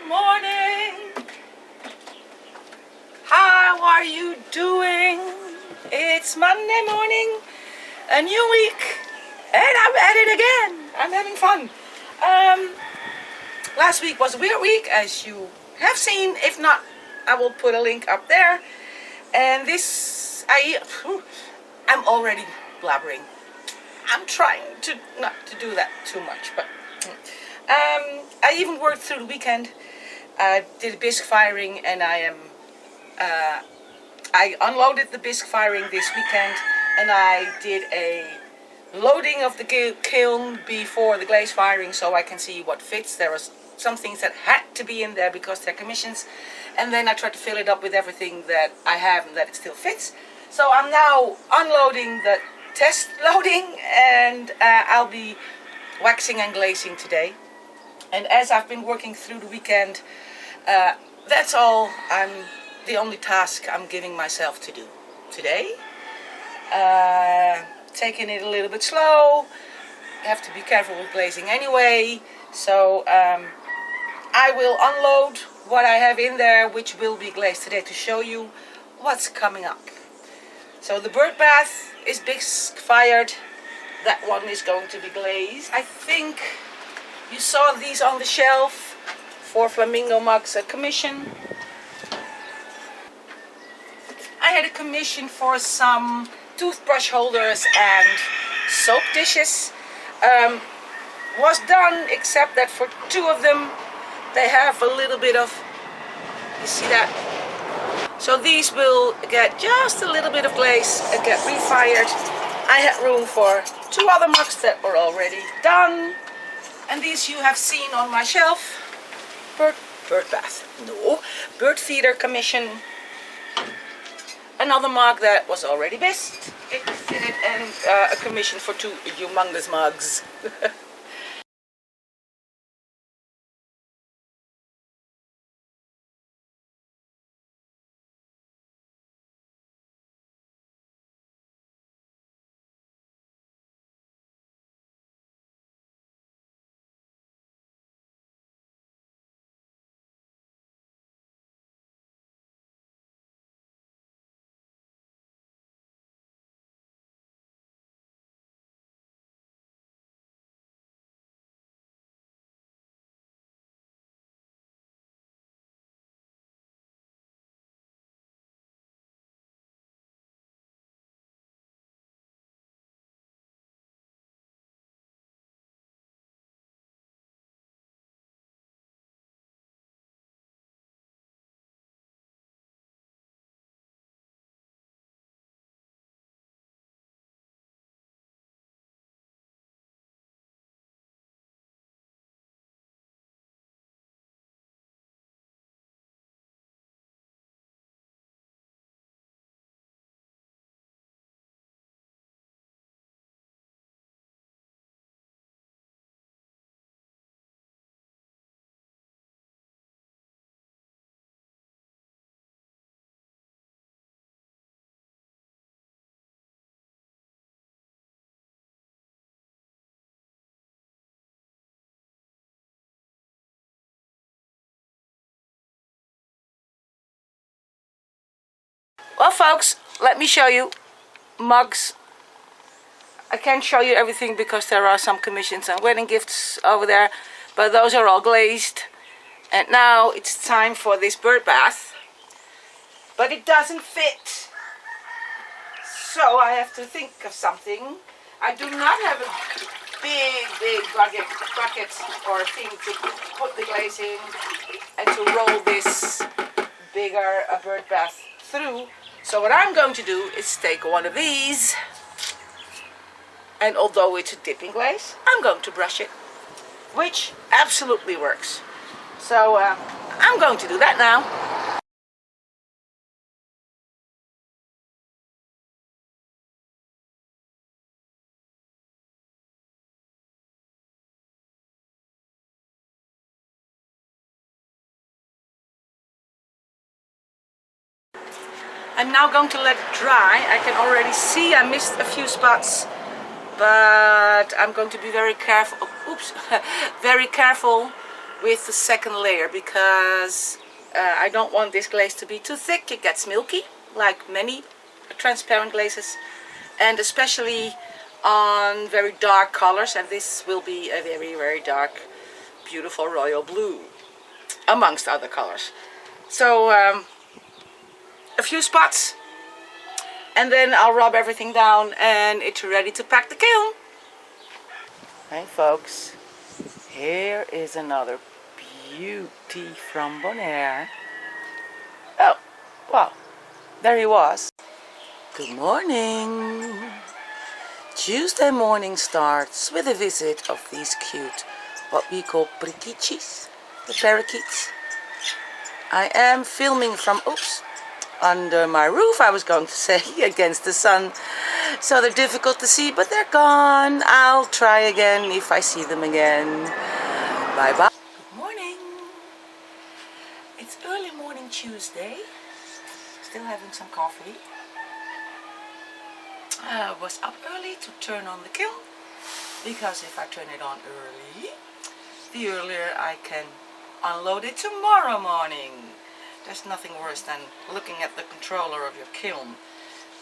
morning. How are you doing? It's Monday morning, a new week, and I'm at it again. I'm having fun. Last week was a weird week, as you have seen. If not, I will put a link up there. And this, I'm already blabbering. I'm trying to not to do that too much, but I even worked through the weekend. I did a bisque firing, and I unloaded the bisque firing this weekend, and I did a loading of the kiln before the glaze firing, so I can see what fits. There was some things that had to be in there because they're commissions, and then I tried to fill it up with everything that I have and that it still fits. So I'm now unloading the test loading, and I'll be waxing and glazing today. And as I've been working through the weekend, that's all. The only task I'm giving myself to do today. Taking it a little bit slow. I have to be careful with glazing anyway. So I will unload what I have in there, which will be glazed today, to show you what's coming up. So the bird bath is bisque fired. That one is going to be glazed. I think you saw these on the shelf for flamingo mugs at commission. I had a commission for some toothbrush holders and soap dishes. Was done, except that for two of them they have a little bit of, you see that? So these will get just a little bit of glaze and get refired. I had room for two other mugs that were already done, and these you have seen on my shelf. Bird feeder commission. Another mug that was already bisqued, and a commission for two humongous mugs. Well, folks, let me show you mugs. I can't show you everything because there are some commissions and wedding gifts over there, but those are all glazed. And now it's time for this bird bath, but it doesn't fit, so I have to think of something. I do not have a big bucket or thing to put the glaze in and to roll this bigger bird bath through. So what I'm going to do is take one of these, and although it's a dipping glaze, I'm going to brush it, which absolutely works. So I'm going to do that now. I'm now going to let it dry. I can already see I missed a few spots, but I'm going to be very careful. Very careful with the second layer because I don't want this glaze to be too thick. It gets milky like many transparent glazes, and especially on very dark colors, and this will be a very dark, beautiful royal blue amongst other colors. So a few spots, and then I'll rub everything down and it's ready to pack the kiln. Hey folks, here is another beauty from Bonaire. Oh, well, there he was. Good morning. Tuesday morning starts with a visit of these cute, what we call prikichis, the parakeets. I am filming from, oops, under my roof, I was going to say, against the sun. So they're difficult to see, but they're gone. I'll try again if I see them again. Bye bye. Good morning. It's early morning Tuesday. Still having some coffee. I was up early to turn on the kiln, because if I turn it on early, the earlier I can unload it tomorrow morning. There's nothing worse than looking at the controller of your kiln,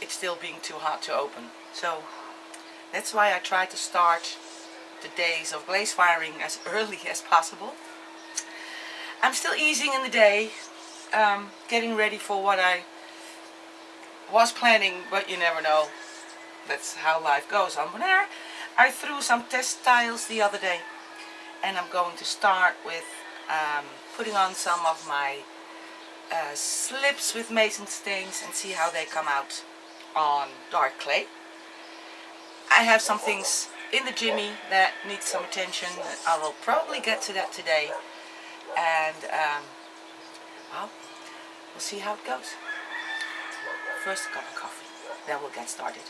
it's still being too hot to open. So that's why I try to start the days of glaze firing as early as possible. I'm still easing in the day, getting ready for what I was planning, but you never know. That's how life goes on Bonaire. I threw some test tiles the other day, and I'm going to start with putting on some of my slips with mason stains and see how they come out on dark clay. I have some things in the jimmy that need some attention. I will probably get to that today, and well, we'll see how it goes. First a cup of coffee, then we'll get started.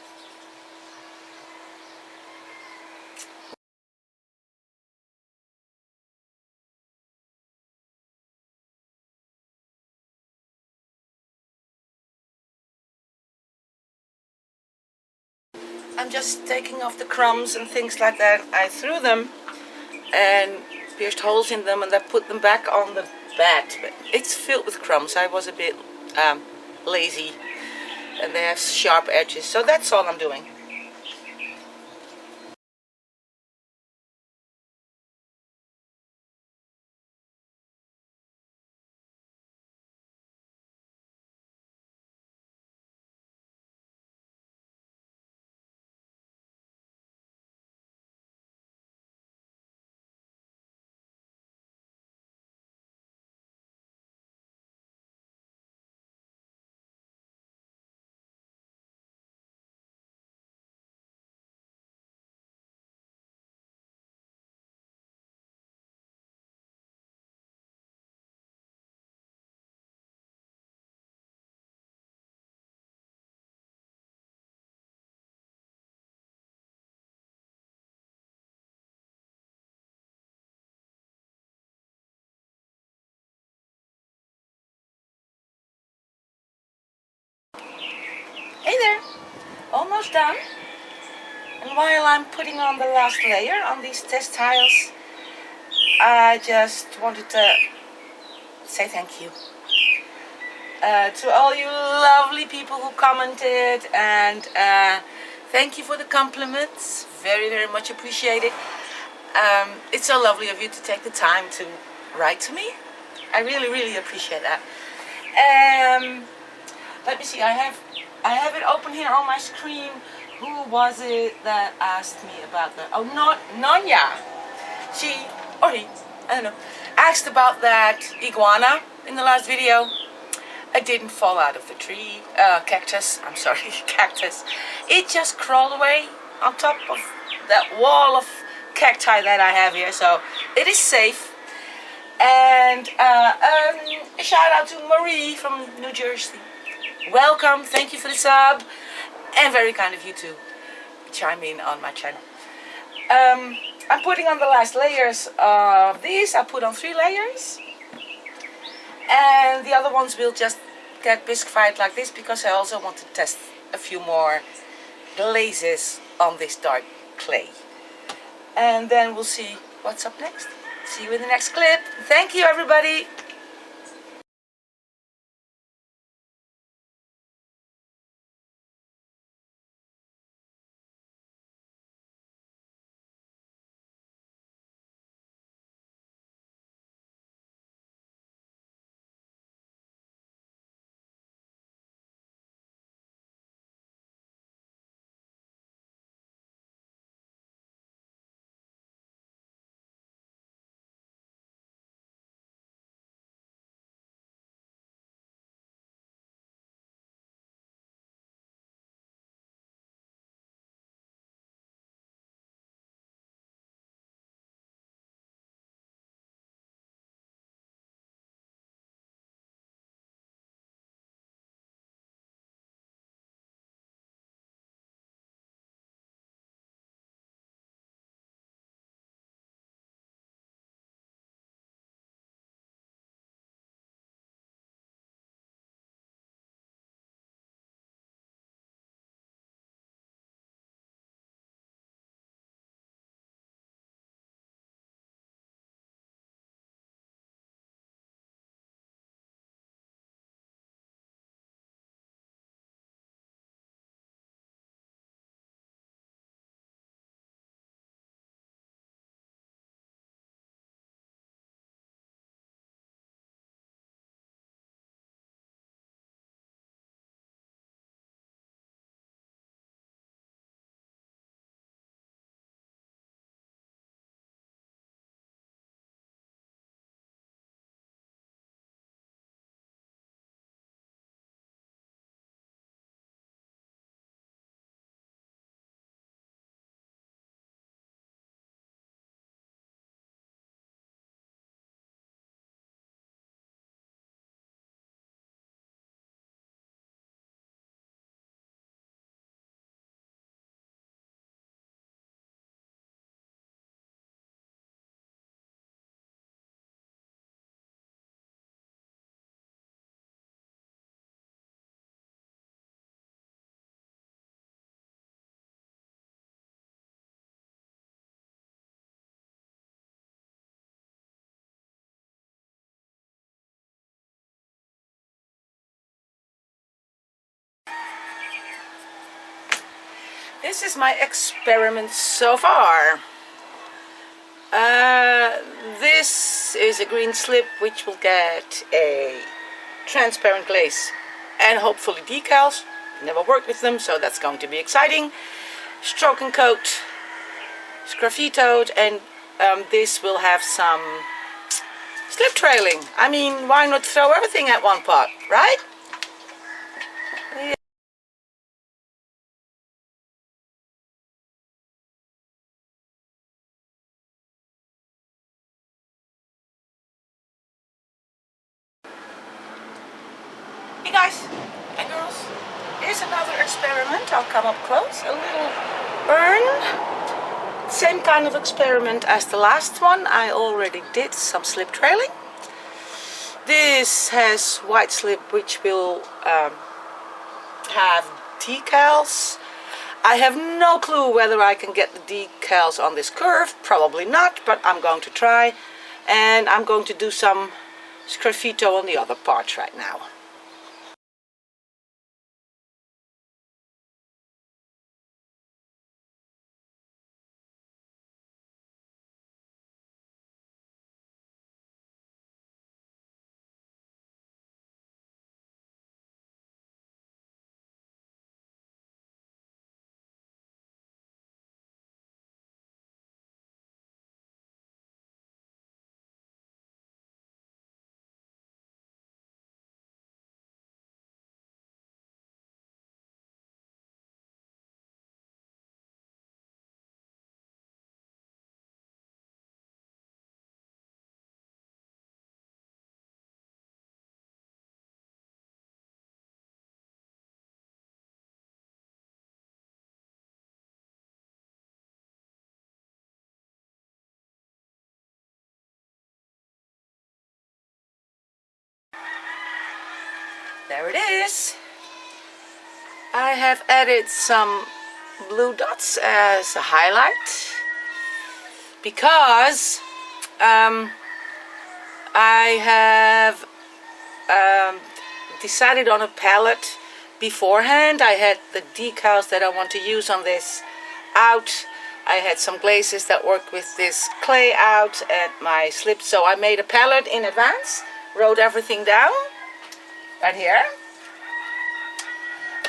I'm just taking off the crumbs and things like that. I threw them and pierced holes in them, and I put them back on the bed. But it's filled with crumbs. I was a bit lazy, and they have sharp edges, so that's all I'm doing. Hey there, almost done. And while I'm putting on the last layer on these test tiles, I just wanted to say thank you to all you lovely people who commented, and thank you for the compliments. Very much appreciated. It's so lovely of you to take the time to write to me. I really appreciate that. Let me see, I have it open here on my screen. Who was it that asked me about that? Oh, not Nanya. She, or he, I don't know, asked about that iguana in the last video. It didn't fall out of the tree, cactus, I'm sorry, cactus. It just crawled away on top of that wall of cacti that I have here, so it is safe. And a shout out to Marie from New Jersey. Welcome, thank you for the sub, and very kind of you to chime in on my channel. I'm putting on the last layers of these. I put on 3 layers, and the other ones will just get bisquified like this, because I also want to test a few more glazes on this dark clay, and then we'll see what's up next. See you in the next clip. Thank you, everybody. This is my experiment so far. This is a green slip which will get a transparent glaze and hopefully decals. Never worked with them, so that's going to be exciting. Stroke and coat, sgraffitoed, and this will have some slip trailing. I mean, why not throw everything at one pot, right? Hey guys and girls, here's another experiment. I'll come up close. A little urn. Same kind of experiment as the last one. I already did some slip trailing. This has white slip which will have decals. I have no clue whether I can get the decals on this curve. Probably not, but I'm going to try. And I'm going to do some sgraffito on the other parts right now. There it is. I have added some blue dots as a highlight because I have decided on a palette beforehand. I had the decals that I want to use on this out. I had some glazes that worked with this clay out and my slips. So I made a palette in advance, wrote everything down right here.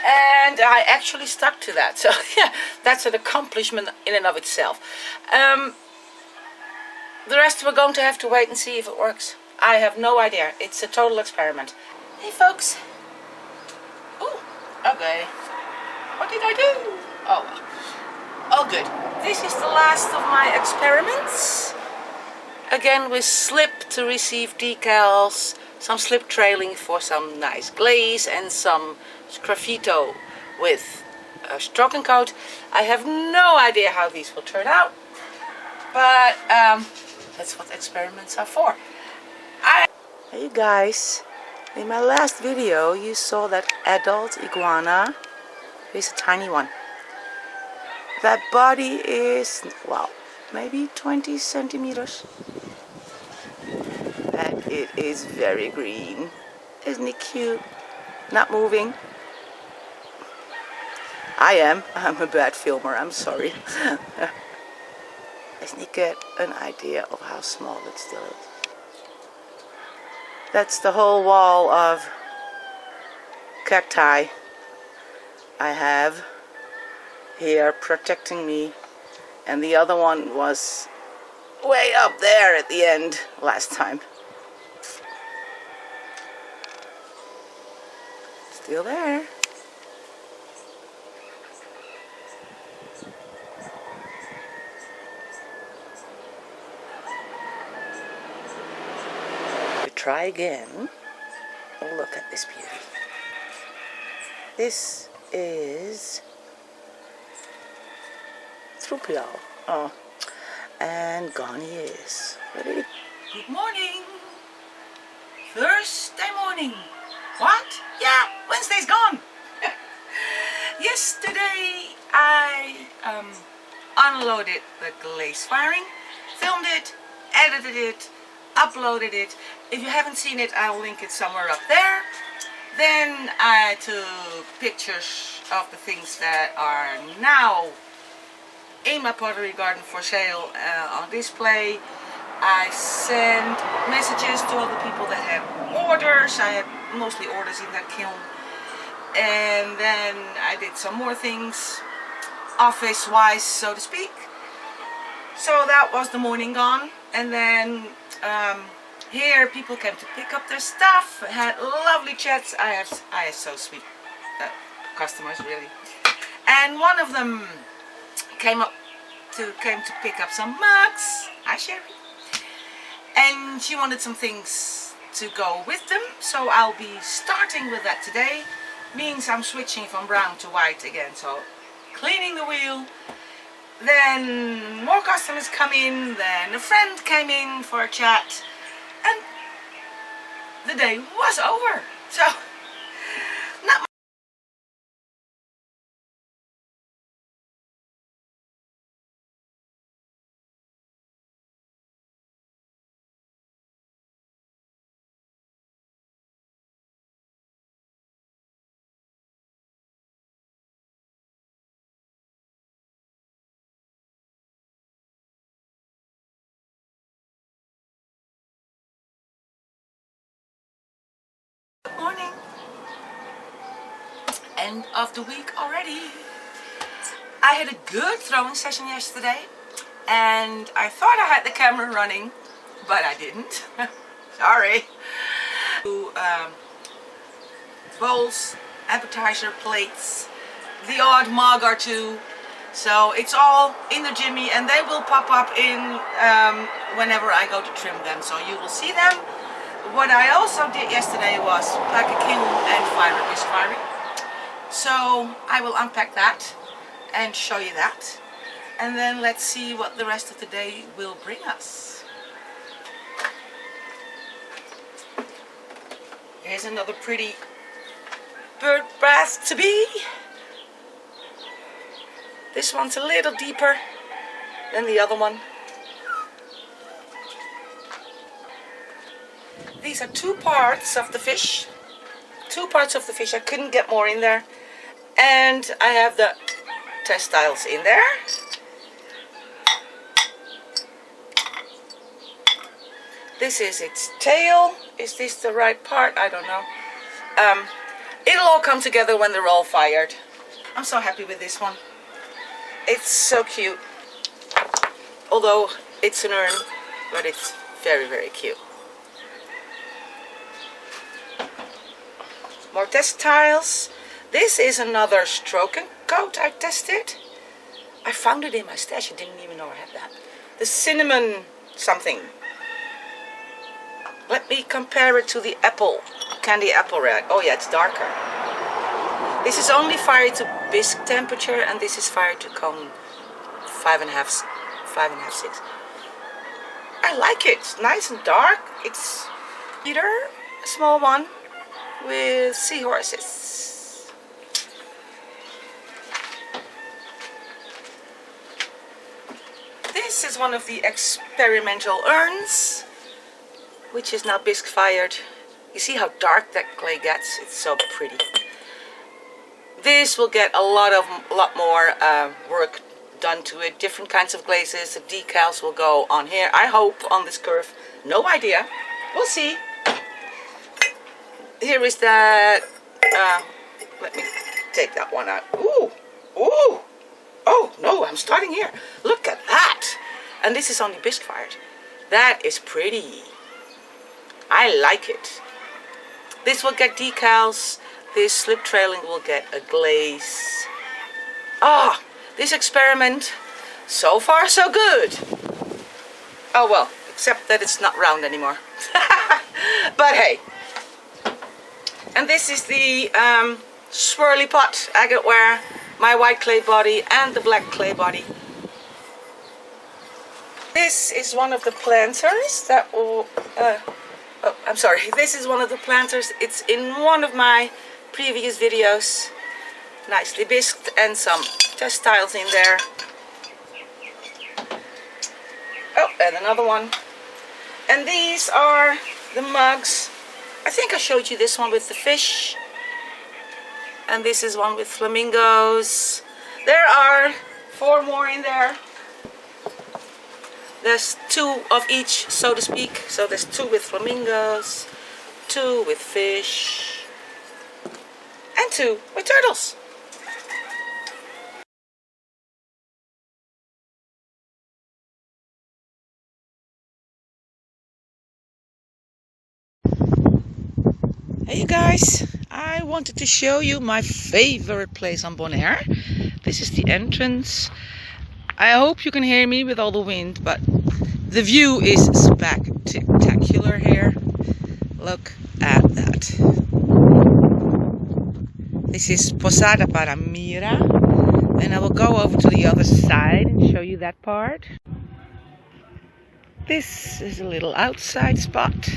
And I actually stuck to that. So yeah, that's an accomplishment in and of itself. The rest we're going to have to wait and see if it works. I have no idea. It's a total experiment. Hey folks. Oh, okay. What did I do? Oh, good. This is the last of my experiments. Again with slip to receive decals, some slip trailing for some nice glaze, and some sgraffito with a stroke and coat. I have no idea how these will turn out, but that's what experiments are for. Hey guys, in my last video you saw that adult iguana. Here's a tiny one. That body is, well, maybe 20 centimeters. And it is very green. Isn't it cute? Not moving. I'm a bad filmer, I'm sorry. Doesn't it get an idea of how small it still is? That's the whole wall of cacti I have here protecting me, and the other one was way up there at the end last time. Still there. Try again. Look at this beauty. This is Trupial. Oh, and gone he is. Good morning. Thursday morning. What? Yeah, Wednesday's gone. Yesterday I unloaded the glaze firing, filmed it, edited it, uploaded it. If you haven't seen it, I'll link it somewhere up there. Then I took pictures of the things that are now in my pottery garden for sale on display. I sent messages to all the people that had orders. I had mostly orders in that kiln. And then I did some more things office-wise, so to speak. So that was the morning gone. And then here people came to pick up their stuff. I had lovely chats. I have so sweet customers, really. And one of them came to pick up some mugs. Hi Sherry. And she wanted some things to go with them, so I'll be starting with that today. Means I'm switching from brown to white again, so cleaning the wheel. Then more customers come in, then a friend came in for a chat, and the day was over. So not much. Good morning. End of the week already. I had a good throwing session yesterday, and I thought I had the camera running, but I didn't. Sorry. Bowls, appetizer plates, the odd mug or two. So it's all in the jimmy, and they will pop up in whenever I go to trim them. So you will see them. What I also did yesterday was pack a kiln and fire a bisque firing. So I will unpack that and show you that. And then let's see what the rest of the day will bring us. Here's another pretty bird bath to be. This one's a little deeper than the other one. These are 2 parts of the fish. 2 parts of the fish. I couldn't get more in there. And I have the textiles in there. This is its tail. Is this the right part? I don't know. It'll all come together when they're all fired. I'm so happy with this one. It's so cute. Although it's an urn, but it's very, very cute. More textiles. This is another stroke and coat I tested. I found it in my stash. I didn't even know I had that. The cinnamon something. Let me compare it to the apple, candy apple red. Oh yeah, it's darker. This is only fired to bisque temperature, and this is fired to cone 5.5, 6. I like it. It's nice and dark. It's either a small one with seahorses. This is one of the experimental urns, which is now bisque fired. You see how dark that clay gets? It's so pretty. This will get a lot more work done to it. Different kinds of glazes. The decals will go on here. I hope on this curve. No idea. We'll see. Here is that. Let me take that one out. Ooh, ooh. Oh no, I'm starting here. Look at that. And this is only bisque fired. That is pretty. I like it. This will get decals. This slip trailing will get a glaze. Ah, this experiment, so far so good. Oh well, except that it's not round anymore. But hey. And this is the swirly pot agate ware, my white clay body and the black clay body. This is one of the planters that will... oh, I'm sorry. This is one of the planters. It's in one of my previous videos. Nicely bisqued and some textiles in there. Oh, and another one. And these are the mugs. I think I showed you this one with the fish. And this is one with flamingos. There are 4 more in there. There's 2 of each, so to speak. So there's 2 with flamingos, 2 with fish, and 2 with turtles. Hey you guys, I wanted to show you my favorite place on Bonaire. This is the entrance. I hope you can hear me with all the wind, but the view is spectacular here. Look at that. This is Posada para Mira, and I will go over to the other side and show you that part. This is a little outside spot.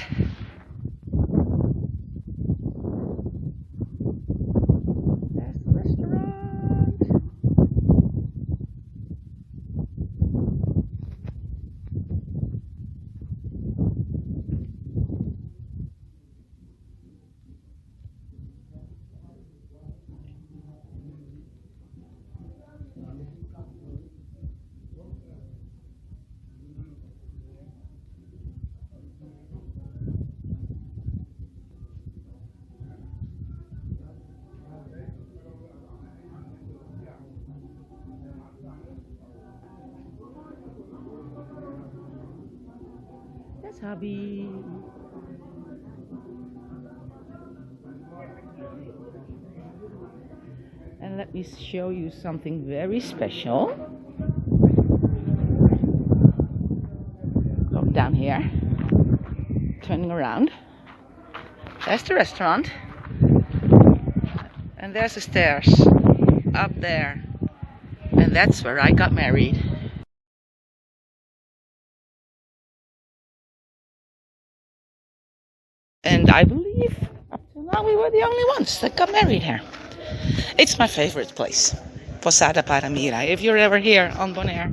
Hubby. And let me show you something very special. Look down here. Turning around. There's the restaurant. And there's the stairs up there. And that's where I got married. And I believe up till now we were the only ones that got married here. It's my favorite place, Posada para Mira. If you're ever here on Bonaire,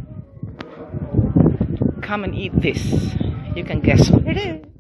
come and eat this. You can guess what it is.